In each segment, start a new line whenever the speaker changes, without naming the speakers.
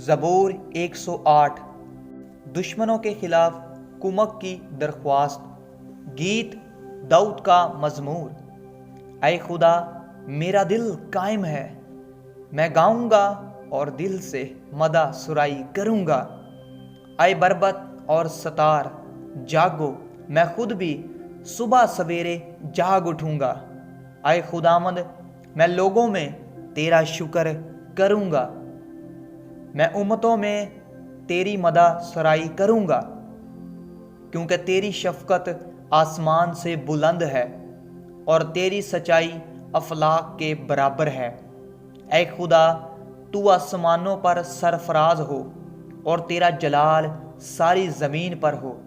زبور 108 دشمنوں کے خلاف کمک کی درخواست۔ گیت داؤد کا مزمور۔ اے خدا میرا دل قائم ہے، میں گاؤں گا اور دل سے مدح سرائی کروں گا۔ اے بربط اور ستار جاگو، میں خود بھی صبح سویرے جاگ اٹھوں گا۔ اے خداوند میں لوگوں میں تیرا شکر کروں گا، میں امتوں میں تیری مدح سرائی کروں گا، کیونکہ تیری شفقت آسمان سے بلند ہے اور تیری سچائی افلاک کے برابر ہے۔ اے خدا تو آسمانوں پر سرفراز ہو اور تیرا جلال ساری زمین پر ہو۔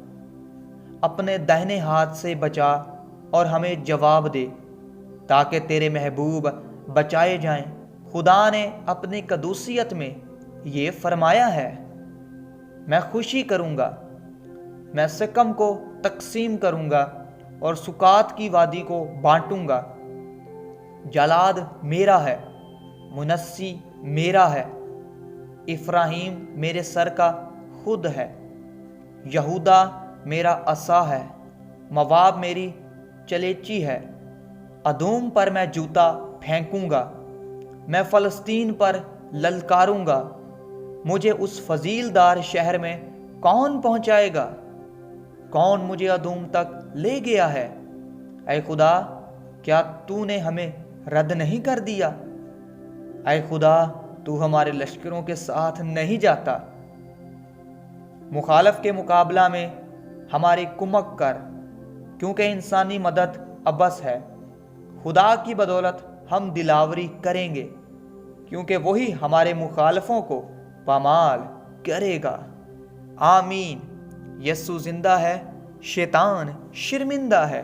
اپنے دہنے ہاتھ سے بچا اور ہمیں جواب دے، تاکہ تیرے محبوب بچائے جائیں۔ خدا نے اپنی قدوسیت میں یہ فرمایا ہے، میں خوشی کروں گا، میں سکم کو تقسیم کروں گا اور سکات کی وادی کو بانٹوں گا۔ جلاد میرا ہے، منسی میرا ہے، افراہیم میرے سر کا خود ہے، یہودا میرا عصا ہے، مواب میری چلیچی ہے۔ ادوم پر میں جوتا پھینکوں گا، میں فلسطین پر للکاروں گا۔ مجھے اس فضیل دار شہر میں کون پہنچائے گا؟ کون مجھے ادوم تک لے گیا ہے؟ اے خدا کیا تو نے ہمیں رد نہیں کر دیا؟ اے خدا تو ہمارے لشکروں کے ساتھ نہیں جاتا۔ مخالف کے مقابلہ میں ہماری کمک کر، کیونکہ انسانی مدد عبث ہے۔ خدا کی بدولت ہم دلاوری کریں گے، کیونکہ وہی ہمارے مخالفوں کو پامال کرے گا۔ آمین۔ یسوع زندہ ہے، شیطان شرمندہ ہے۔